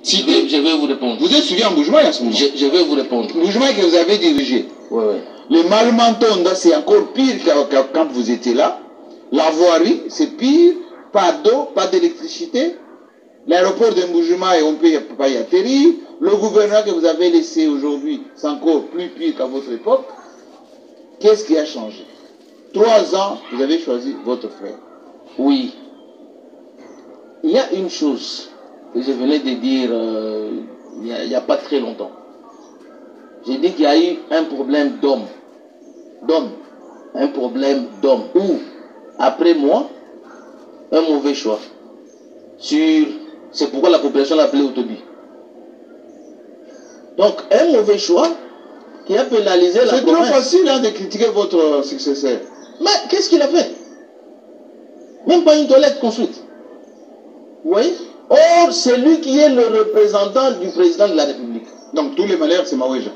Je vais vous répondre. Vous êtes suivi en Bujumaï en ce moment? Je vais vous répondre. Bujumaï que vous avez dirigé. Oui, oui. Le Malumantonda, c'est encore pire quand vous étiez là. La voirie, c'est pire. Pas d'eau, pas d'électricité. L'aéroport de Bujumaï, on ne peut pas y atterrir. Le gouvernement que vous avez laissé aujourd'hui, c'est encore plus pire qu'à votre époque. Qu'est-ce qui a changé? 3 ans, vous avez choisi votre frère. Oui. Il y a une chose que je venais de dire il n'y a pas très longtemps. J'ai dit qu'il y a eu un problème d'homme. Un problème d'homme. Ou, après moi, un mauvais choix. C'est pourquoi la population l'a appelé Autobi. Donc, un mauvais choix qui a pénalisé la province. C'est trop facile hein, de critiquer votre successeur. Mais qu'est-ce qu'il a fait? Même pas une toilette construite. Vous voyez? Or, c'est lui qui est le représentant du président de la République. Donc, tous les malheurs, c'est Maouéja.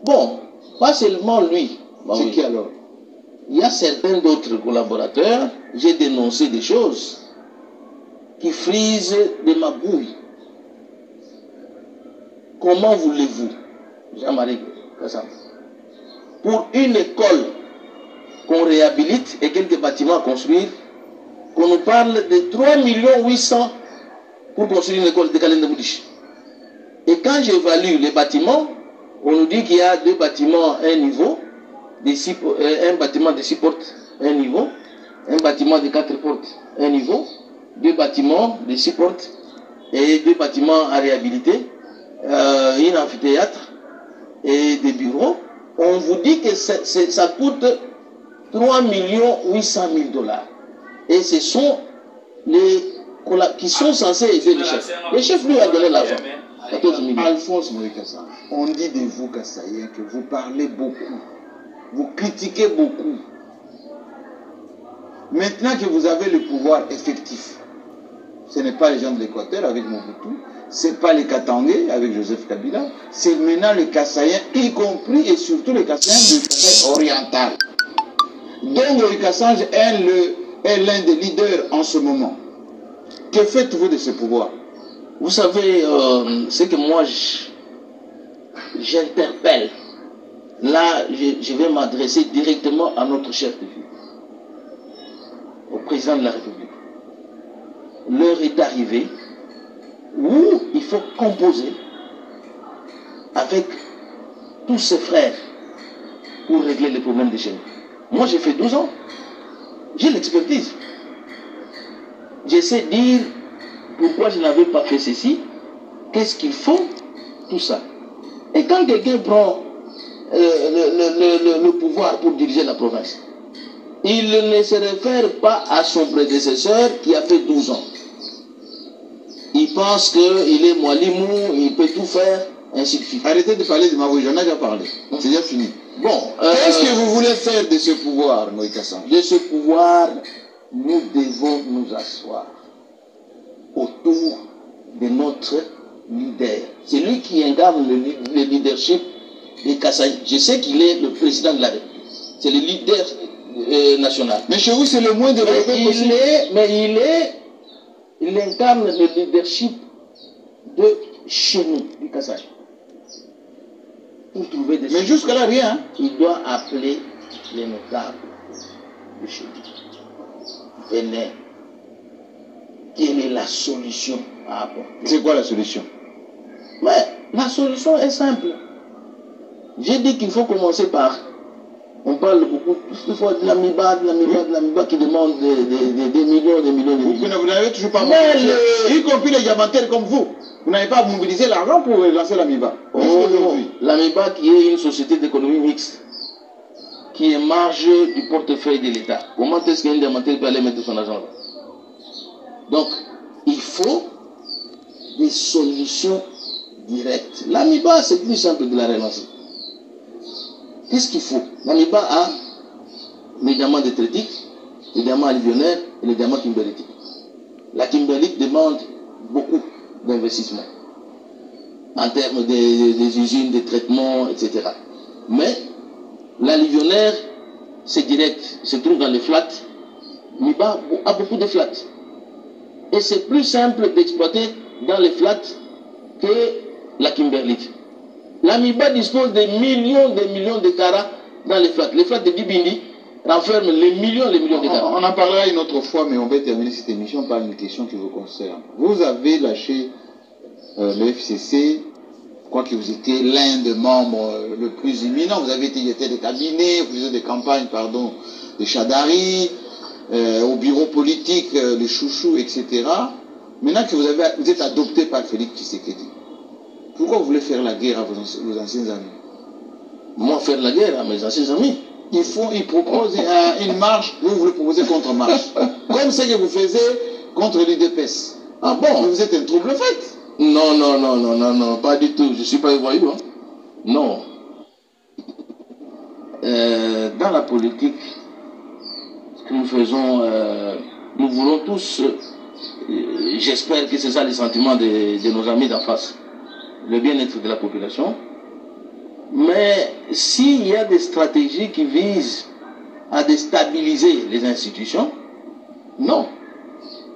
Bon, pas seulement lui. C'est qui alors? Il y a certains d'autres collaborateurs. J'ai dénoncé des choses qui frisent de ma bouille. Comment voulez-vous, Jean-Marie Kassam, pour une école qu'on réhabilite et quelques bâtiments à construire, qu'on nous parle de 3,8 millions pour construire une école de Kalenda Boudichi. Et quand j'évalue les bâtiments, on nous dit qu'il y a 2 bâtiments à un niveau, un bâtiment de 6 portes à un niveau, un bâtiment de 4 portes à un niveau, 2 bâtiments de 6 portes et 2 bâtiments à réhabiliter, un amphithéâtre et des bureaux. On vous dit que ça coûte 3,8 millions $. Et ce sont les qui sont censés aider le chef. Le chef lui a donné l'argent. 14 millions. Alphonse Morikassa, on dit de vous, Kassaïen, que vous parlez beaucoup. Vous critiquez beaucoup. Maintenant que vous avez le pouvoir effectif, ce n'est pas les gens de l'Équateur avec Mobutu, ce n'est pas les Katangais avec Joseph Kabila, c'est maintenant les Kassaïens, y compris et surtout les Kassaïens du Kassai oriental. Donc le Kassange est l'un des leaders en ce moment. Que faites-vous de ce pouvoir? Vous savez, c'est que moi, j'interpelle. Là, je vais m'adresser directement à notre chef de ville, au président de la République. L'heure est arrivée où il faut composer avec tous ses frères pour régler les problèmes de chez nous. Moi, j'ai fait 12 ans. J'ai l'expertise. Je sais dire pourquoi je n'avais pas fait ceci, qu'est-ce qu'il faut, tout ça. Et quand quelqu'un prend le pouvoir pour diriger la province, il ne se réfère pas à son prédécesseur qui a fait 12 ans. Il pense qu'il est Moualimou, il peut tout faire, ainsi de suite. Arrêtez de parler de Maouéja, j'en ai déjà parlé. C'est déjà fini. Bon, qu'est-ce que vous voulez faire de ce pouvoir, Moïkassan? De ce pouvoir, nous devons nous asseoir autour de notre leader. C'est lui qui incarne le leadership des Kassaï. Je sais qu'il est le président de la République. C'est le leader national. Mais chez vous, c'est le moins développé possible. Il incarne le leadership de chez nous, du Kassai. Pour trouver des mais jusque-là, rien. Hein? Il doit appeler les notables de chez lui. Venez. Quelle est la solution à apporter? C'est quoi la solution? Mais la solution est simple. J'ai dit qu'il faut commencer par... On parle beaucoup, il faut de l'amiba qui demande des millions, des millions. Vous n'avez toujours pas mobilisé, y compris les diamantaires comme vous. Vous n'avez pas mobilisé l'argent pour lancer l'amiba. Oh, l'amiba qui est une société d'économie mixte, qui est marge du portefeuille de l'État. Comment est-ce qu'un diamantaire peut aller mettre son argent là? Donc, il faut des solutions directes. L'amiba, c'est plus simple de la relancer. Qu'est-ce qu'il faut? L'amiba a les diamants de Trétique, les diamants alluvionnaires et les diamants kimberlitiques. La kimberlite demande beaucoup d'investissement en termes des usines, des traitements, etc. Mais l'alluvionnaire, c'est direct, se trouve dans les flats. L'amiba a beaucoup de flats. Et c'est plus simple d'exploiter dans les flats que la Kimberlite. L'Amiba dispose de millions de carats dans les flats. Les flats de Dibindi renferment les millions de carats. On en parlera une autre fois, mais on va terminer cette émission par une question qui vous concerne. Vous avez lâché le FCC, quoi que vous étiez l'un des membres le plus éminent. Vous avez été des cabinets, vous faisiez des campagnes, de Chadari, au bureau politique, les chouchous, etc. Maintenant que vous êtes adopté par Félix Tshisekedi, pourquoi vous voulez faire la guerre à vos anciens amis? Moi, faire la guerre à mes anciens amis? Ils proposent une marche, vous voulez proposer contre-marche. Comme ce que vous faisiez contre l'UDPS. Ah bon? Vous êtes un trouble fait. Non, pas du tout. Je ne suis pas voyou. Hein. Non. Dans la politique, ce que nous faisons, nous voulons tous, j'espère que c'est ça les sentiments de nos amis d'en face, le bien-être de la population. Mais s'il y a des stratégies qui visent à déstabiliser les institutions, non.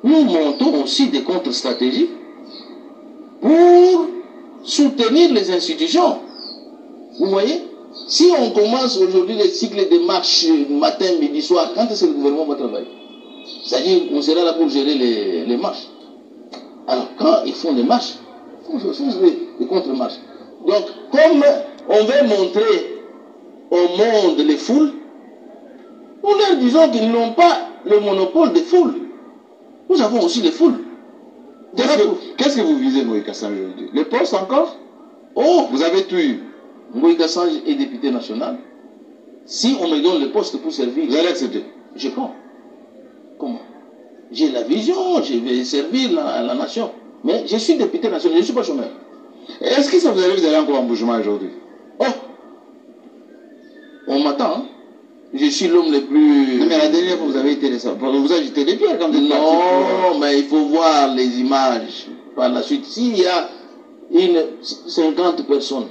Nous montons aussi des contre-stratégies pour soutenir les institutions. Vous voyez? Si on commence aujourd'hui le cycle de marche matin, midi, soir, quand est-ce que le gouvernement va travailler? C'est-à-dire qu'on sera là pour gérer les marches. Alors quand ils font des marches, il faut faire des contre-marches. Donc comme on veut montrer au monde les foules, nous leur disons qu'ils n'ont pas le monopole des foules. Nous avons aussi les foules. Qu'est-ce que vous visez, Moïse Kassange, aujourd'hui? Les postes encore? Oh, vous avez tout eu. Moïse Kassange est député national. Si on me donne le poste pour servir, vous allez accepter? Je prends. Comment? J'ai la vision, je vais servir la nation. Mais je suis député national, je ne suis pas chômeur. Est-ce que ça vous arrive d'aller encore en bougement aujourd'hui? Oh, on m'attend. Hein? Je suis l'homme le plus... Non, mais la dernière fois, vous avez été vous avez jeté les pierres quand vous êtes parti. Non, mais il faut voir les images par la suite. S'il y a 50 personnes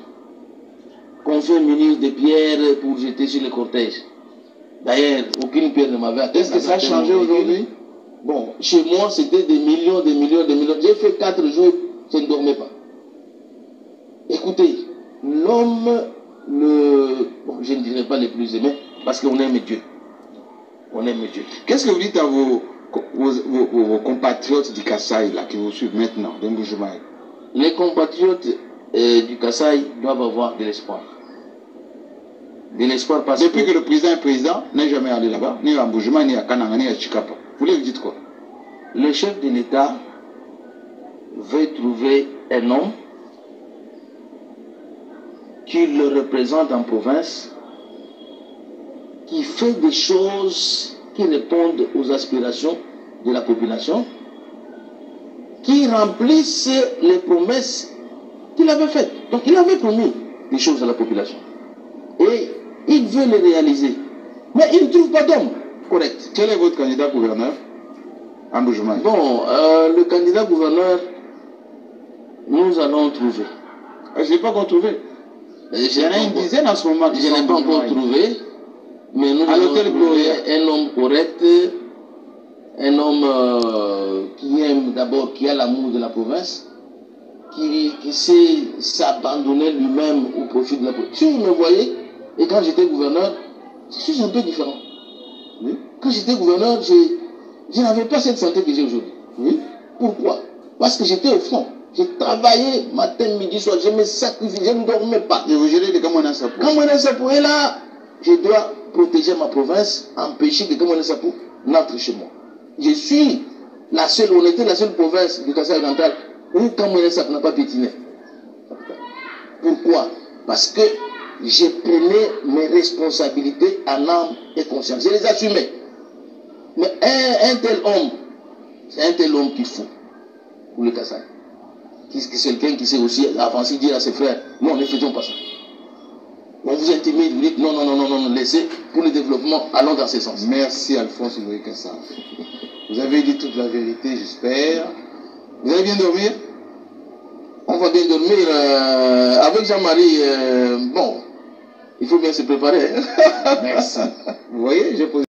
qu'on fait munir de pierres pour jeter sur le cortège, d'ailleurs, aucune pierre ne m'avait atteint. Est-ce que ça a changé aujourd'hui? Bon, chez moi, c'était des millions. J'ai fait 4 jours, je ne dormais pas. Écoutez, l'homme, bon, je ne dirais pas le plus aimé, parce qu'on aime Dieu. On aime Dieu. Qu'est-ce que vous dites à vos compatriotes du Kasaï, là, qui vous suivent maintenant, de Mbujimaï? Les compatriotes du Kasaï doivent avoir de l'espoir. De l'espoir parce Depuis que le président est président, n'est jamais allé là-bas, ni à Mbujimaï, ni à Kananga, ni à Chikapa. Vous lui dites quoi? Le chef de l'État veut trouver un homme qui le représente en province, qui fait des choses qui répondent aux aspirations de la population, qui remplissent les promesses qu'il avait faites. Donc il avait promis des choses à la population. Et il veut les réaliser. Mais il ne trouve pas d'homme correct. Quel est votre candidat gouverneur en Mbujimaï? Bon, le candidat gouverneur, nous allons trouver. Je n'ai pas encore trouvé. Il y en a une dizaine en ce moment. Je n'ai pas encore trouvé, mais nous allons trouver un homme correct, un homme qui aime d'abord, qui a l'amour de la province, qui sait s'abandonner lui-même au profit de la province. Si vous me voyez, et quand j'étais gouverneur, je suis un peu différent. Oui. Quand j'étais gouverneur, je n'avais pas cette santé que j'ai aujourd'hui. Oui. Pourquoi? Parce que j'étais au front. J'ai travaillé matin, midi, soir, je me sacrifiais, je ne dormais pas. Et vous gérez les Kamouana Sapou. Kamouana Sapou est là. Je dois protéger ma province, empêcher que Kamouana Sapou n'entre chez moi. Je suis la seule, on était la seule province du Kasaï oriental où Kamouana Sapou n'a pas pétiné. Pourquoi? Parce que je prenais mes responsabilités en âme et conscience. Je les assumais. Mais un tel homme, c'est un tel homme qu'il faut pour le Kasaï. C'est quelqu'un qui sait aussi avancer, dire à ses frères, non, ne faisons pas ça. On vous intimide, vous dites, non, laissez, pour le développement, allons dans ce sens. Merci Alphonse Moïse Kassange. Vous avez dit toute la vérité, j'espère. Vous allez bien dormir? On va bien dormir avec Jean-Marie. Bon, il faut bien se préparer. Merci. Vous voyez, j'ai posé